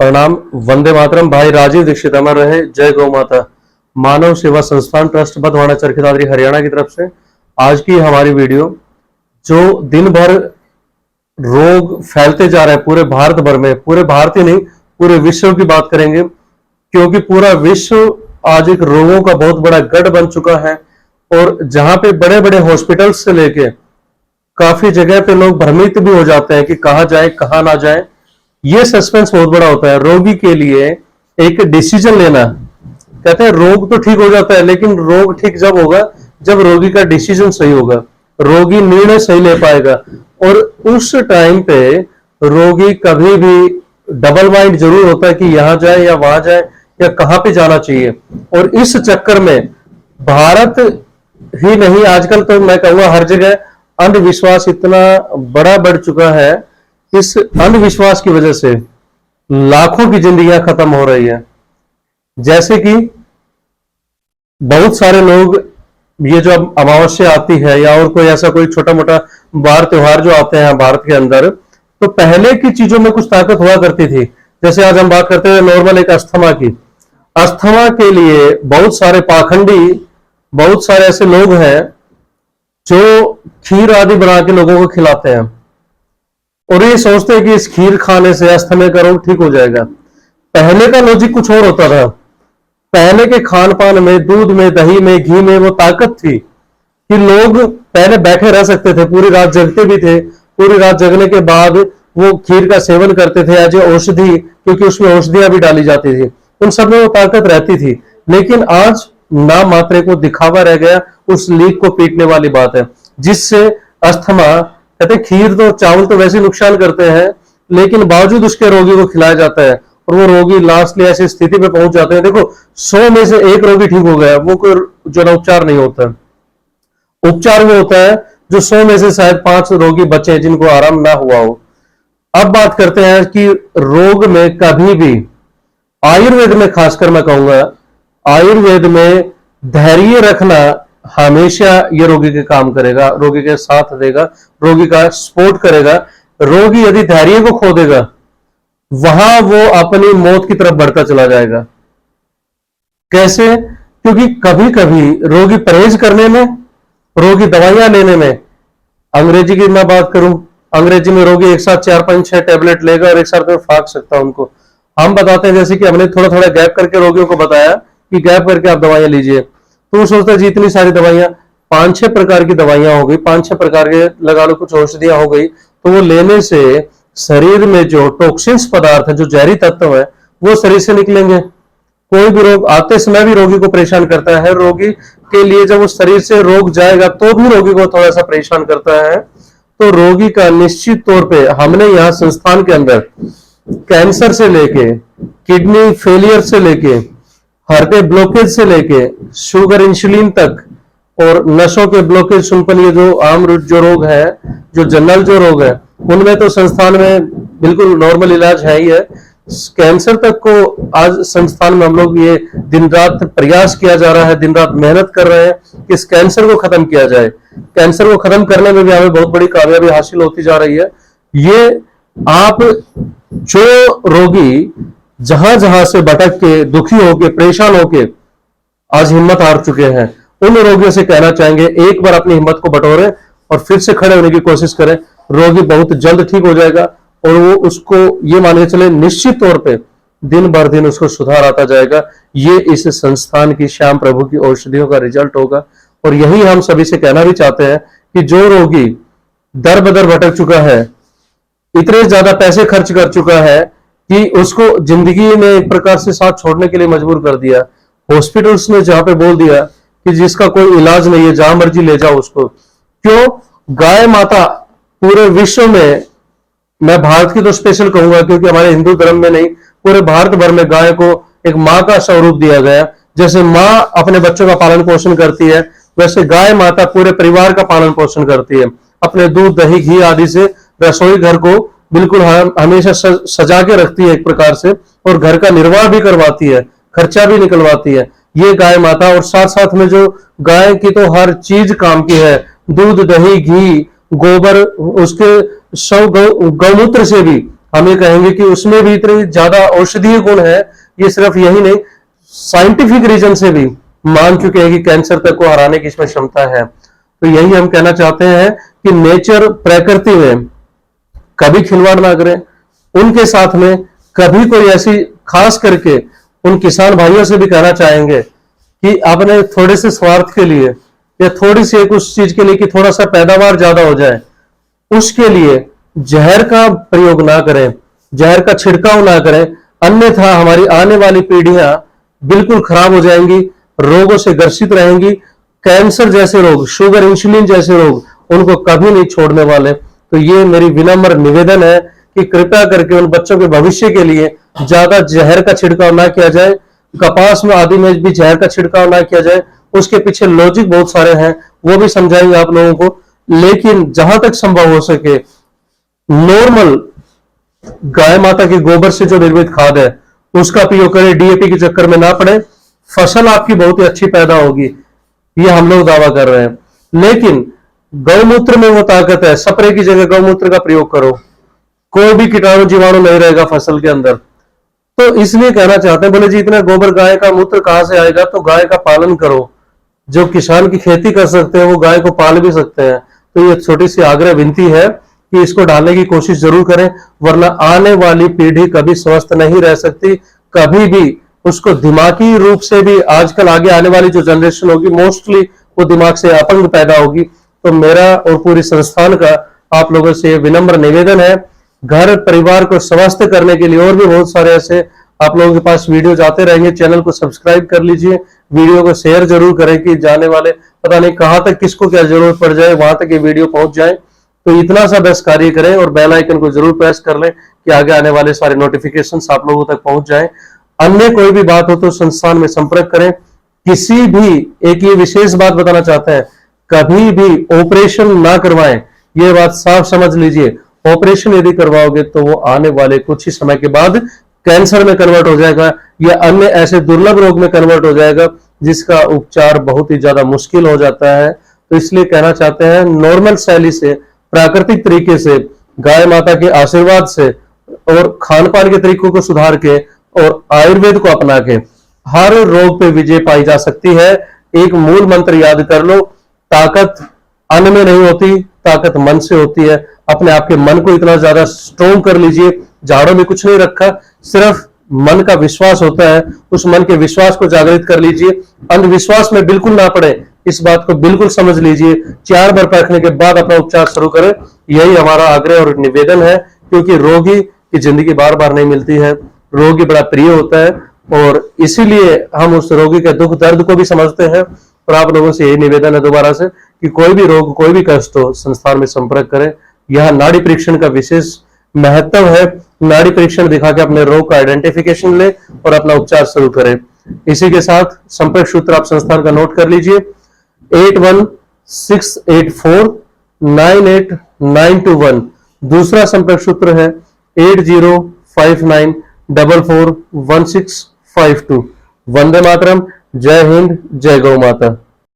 प्रणाम। वंदे मातरम। भाई राजीव दीक्षित अमर रहे। जय गौ माता। मानव सेवा संस्थान ट्रस्ट बधवाड़ा चरखी दादरी हरियाणा की तरफ से आज की हमारी वीडियो, जो दिन भर रोग फैलते जा रहे हैं पूरे भारत भर में, पूरे भारत ही नहीं पूरे विश्व की बात करेंगे, क्योंकि पूरा विश्व आज एक रोगों का बहुत बड़ा गढ़ बन चुका है। और जहां पे बड़े बड़े हॉस्पिटल्स से लेके काफी जगह पे लोग भ्रमित भी हो जाते हैं कि कहां जाए कहां ना जाए। ये सस्पेंस बहुत बड़ा होता है रोगी के लिए। एक डिसीजन लेना, कहते हैं रोग तो ठीक हो जाता है, लेकिन रोग ठीक जब होगा जब रोगी का डिसीजन सही होगा, रोगी निर्णय सही ले पाएगा। और उस टाइम पे रोगी कभी भी डबल माइंड जरूर होता है कि यहां जाए या वहां जाए या कहां पे जाना चाहिए। और इस चक्कर में भारत ही नहीं, आजकल तो मैं कहूंगा हर जगह अंधविश्वास इतना बड़ा बढ़ चुका है। इस अंधविश्वास की वजह से लाखों की जिंदगियां खत्म हो रही है। जैसे कि बहुत सारे लोग, ये जो अब अमावस्या आती है या और कोई ऐसा कोई छोटा मोटा बार त्योहार जो आते हैं भारत के अंदर, तो पहले की चीजों में कुछ ताकत हुआ करती थी। जैसे आज हम बात करते हैं नॉर्मल एक अस्थमा की। अस्थमा के लिए बहुत सारे पाखंडी, बहुत सारे ऐसे लोग हैं जो खीर आदि बना के लोगों को खिलाते हैं और ये सोचते हैं कि इस खीर खाने से अस्थमा का रोग ठीक हो जाएगा। पहले का लॉजिक कुछ और होता था। पहले के खान पान में, दूध में, दही में, घी में वो ताकत थी कि लोग पहले बैठे रह सकते थे, पूरी रात जगते भी थे। पूरी रात जगने के बाद वो खीर का सेवन करते थे एज ए औषधि, क्योंकि उसमें औषधियां भी डाली जाती थी। उन सब में वो ताकत रहती थी। लेकिन आज नाम मात्रे को दिखावा रह गया, उस लीक को पीटने वाली बात है, जिससे अस्थमा, कहते हैं खीर तो, चावल तो वैसे नुकसान करते हैं, लेकिन बावजूद उसके रोगी को खिलाया जाता है और वो रोगी लास्टली ऐसी स्थिति पे पहुंच जाते हैं। देखो 100 में से एक रोगी ठीक हो गया, वो कोई जो ना उपचार नहीं होता। उपचार वो होता है जो 100 में से शायद 5 रोगी बचे जिनको आराम ना हुआ हो। अब बात करते हैं कि रोग में कभी भी, आयुर्वेद में खासकर मैं कहूंगा, आयुर्वेद में धैर्य रखना हमेशा ये रोगी के काम करेगा, रोगी के साथ देगा, रोगी का सपोर्ट करेगा। रोगी यदि धैर्य को खो देगा, वहां वो अपनी मौत की तरफ बढ़ता चला जाएगा। कैसे? क्योंकि कभी कभी रोगी परहेज करने में, रोगी दवाइयां लेने में, अंग्रेजी की मैं बात करूं, अंग्रेजी में रोगी एक साथ 4-5-6 टैबलेट लेगा और एक साथ में फाक सकता है उनको। हम बताते हैं जैसे कि हमने थोड़ा थोड़ा गैप करके रोगियों को बताया कि गैप करके आप दवाइयां लीजिए, तो वो सोचता है जी इतनी सारी दवाइयां, 5-6 प्रकार की दवाइयां हो गई, 5-6 प्रकार के लगा लो कुछ औषधियां हो गई, तो वो लेने से शरीर में जो टॉक्सिन्स पदार्थ है, जो जहरी तत्व है, वो शरीर से निकलेंगे। कोई भी रोग आते समय भी रोगी को परेशान करता है। रोगी के लिए जब उस शरीर से रोग जाएगा तो भी रोगी को थोड़ा सा परेशान करता है। तो रोगी का निश्चित तौर पे हमने यहाँ संस्थान के अंदर कैंसर से लेके, किडनी फेलियर से लेके, हृदय ब्लॉकेज से लेके, शुगर इंसुलिन तक, और नसों के ब्लॉकेज, सुनपन, ये जो आम जो रोग है, जो जनरल जो रोग है, उनमें तो संस्थान में बिल्कुल नॉर्मल इलाज है ही है। कैंसर तक को आज संस्थान में हम लोग ये दिन रात प्रयास किया जा रहा है, दिन रात मेहनत कर रहे हैं कि इस कैंसर को खत्म किया जाए। कैंसर को खत्म करने में भी हमें बहुत बड़ी कामयाबी हासिल होती जा रही है। ये आप जो रोगी जहां जहां से भटक के, दुखी होके, परेशान होके आज हिम्मत हार चुके हैं, उन रोगियों से कहना चाहेंगे एक बार अपनी हिम्मत को बटोरें और फिर से खड़े होने की कोशिश करें। रोगी बहुत जल्द ठीक हो जाएगा और वो, उसको ये मान के चले, निश्चित तौर पे दिन भर दिन उसको सुधार आता जाएगा। ये इस संस्थान की श्याम प्रभु की औषधियों का रिजल्ट होगा। और यही हम सभी से कहना भी चाहते हैं कि जो रोगी दर बदर भटक चुका है, इतने ज्यादा पैसे खर्च कर चुका है कि उसको जिंदगी में एक प्रकार से साथ छोड़ने के लिए मजबूर कर दिया, हॉस्पिटल्स ने जहां पे बोल दिया कि जिसका कोई इलाज नहीं है, जहां मर्जी ले जाओ उसको। क्यों? गाय माता पूरे विश्व में, मैं भारत की तो स्पेशल कहूंगा क्योंकि हमारे हिंदू धर्म में नहीं, पूरे भारत भर में गाय को एक माँ का स्वरूप दिया गया। जैसे माँ अपने बच्चों का पालन पोषण करती है, वैसे गाय माता पूरे परिवार का पालन पोषण करती है। अपने दूध, दही, घी आदि से रसोई घर को बिल्कुल हमेशा सजा के रखती है एक प्रकार से, और घर का निर्वाह भी करवाती है, खर्चा भी निकलवाती है ये गाय माता। और साथ साथ में जो गाय की तो हर चीज काम की है, दूध, दही, घी, गोबर, उसके गौमूत्र से भी हम ये कहेंगे कि उसमें भी इतने ज्यादा औषधीय गुण है। ये सिर्फ यही नहीं, साइंटिफिक रीजन से भी मान चुके हैं कि कैंसर तक को हराने की इसमें क्षमता है। तो यही हम कहना चाहते हैं कि नेचर, प्रकृति में कभी खिलवाड़ ना करें, उनके साथ में कभी कोई ऐसी, खास करके उन किसान भाइयों से भी कहना चाहेंगे कि आपने थोड़े से स्वार्थ के लिए या थोड़ी सी एक उस चीज के लिए कि थोड़ा सा पैदावार ज्यादा हो जाए, उसके लिए जहर का प्रयोग ना करें, जहर का छिड़काव ना करें, अन्यथा हमारी आने वाली पीढ़ियां बिल्कुल खराब हो जाएंगी, रोगों से ग्रसित रहेंगी। कैंसर जैसे रोग, शुगर, इंसुलिन जैसे रोग उनको कभी नहीं छोड़ने वाले। तो ये मेरी विनम्र निवेदन है कि कृपया करके उन बच्चों के भविष्य के लिए ज्यादा जहर का छिड़काव ना किया जाए, कपास में आदि में भी जहर का छिड़काव ना किया जाए। उसके पीछे लॉजिक बहुत सारे हैं, वो भी समझाएंगे आप लोगों को। लेकिन जहां तक संभव हो सके नॉर्मल गाय माता के गोबर से जो निर्मित खाद है उसका प्रयोग करें, डीएपी के चक्कर में ना पड़े, फसल आपकी बहुत ही अच्छी पैदा होगी, ये हम लोग दावा कर रहे हैं। लेकिन गौमूत्र में वो ताकत है, स्प्रे की जगह गौमूत्र का प्रयोग करो, कोई भी कीटाणु जीवाणु नहीं रहेगा फसल के अंदर। तो इसलिए कहना चाहते हैं, बोले जी इतना गोबर गाय का मूत्र कहां से आएगा, तो गाय का पालन करो। जो किसान की खेती कर सकते हैं वो गाय को पाल भी सकते हैं। तो ये छोटी सी आग्रह विनती है कि इसको डालने की कोशिश जरूर करें, वरना आने वाली पीढ़ी कभी स्वस्थ नहीं रह सकती, कभी भी उसको दिमागी रूप से भी, आजकल आगे आने वाली जो जनरेशन होगी मोस्टली वो दिमाग से अपंग पैदा होगी। तो मेरा और पूरी संस्थान का आप लोगों से विनम्र निवेदन है, घर परिवार को स्वस्थ करने के लिए और भी बहुत सारे ऐसे आप लोगों के पास वीडियो जाते रहेंगे। चैनल को सब्सक्राइब कर लीजिए, वीडियो को शेयर जरूर करें कि जाने वाले पता नहीं कहां तक किसको क्या जरूरत पड़ जाए वहां तक ये वीडियो पहुंच जाए। तो इतना सा बस कार्य करें और बेल आइकन को जरूर प्रेस कर लें कि आगे आने वाले सारे नोटिफिकेशंस आप लोगों तक पहुंच जाएं। अन्य कोई भी बात हो तो संस्थान में संपर्क करें। किसी भी, एक ये विशेष बात बताना चाहते हैं, कभी भी ऑपरेशन ना करवाएं, ये बात साफ समझ लीजिए। ऑपरेशन यदि करवाओगे तो वो आने वाले कुछ ही समय के बाद कैंसर में कन्वर्ट हो जाएगा या अन्य ऐसे दुर्लभ रोग में कन्वर्ट हो जाएगा जिसका उपचार बहुत ही ज्यादा मुश्किल हो जाता है। तो इसलिए कहना चाहते हैं नॉर्मल शैली से, प्राकृतिक तरीके से, गाय माता के आशीर्वाद से और खान पान के तरीकों को सुधार के और आयुर्वेद को अपना के हर रोग पे विजय पाई जा सकती है। एक मूल मंत्र याद कर लो, ताकत अन्न में नहीं होती, ताकत मन से होती है। अपने आपके मन को इतना ज्यादा स्ट्रोंग कर लीजिए, झाड़ों में कुछ नहीं रखा, सिर्फ मन का विश्वास होता है, उस मन के विश्वास को जागृत कर लीजिए। अंधविश्वास में बिल्कुल ना पड़े, इस बात को बिल्कुल समझ लीजिए। 4 बार परखने के बाद अपना उपचार शुरू करें, यही हमारा आग्रह और निवेदन है। क्योंकि रोगी की जिंदगी बार बार नहीं मिलती है, रोगी बड़ा प्रिय होता है और इसीलिए हम उस रोगी के दुख दर्द को भी समझते हैं। और आप लोगों से यही निवेदन है दोबारा से कि कोई भी रोग, कोई भी कष्ट हो, संस्थान में संपर्क करें। यह नाड़ी परीक्षण का विशेष महत्व है। नाड़ी परीक्षण दिखा के अपने रोग का आइडेंटिफिकेशन ले और अपना उपचार शुरू करें। इसी के साथ संपर्क सूत्र आप संस्थान का नोट कर लीजिए, 8168498921। दूसरा संपर्क सूत्र है 8059441652। वंदे मातरम। जय हिंद, जय गौ माता।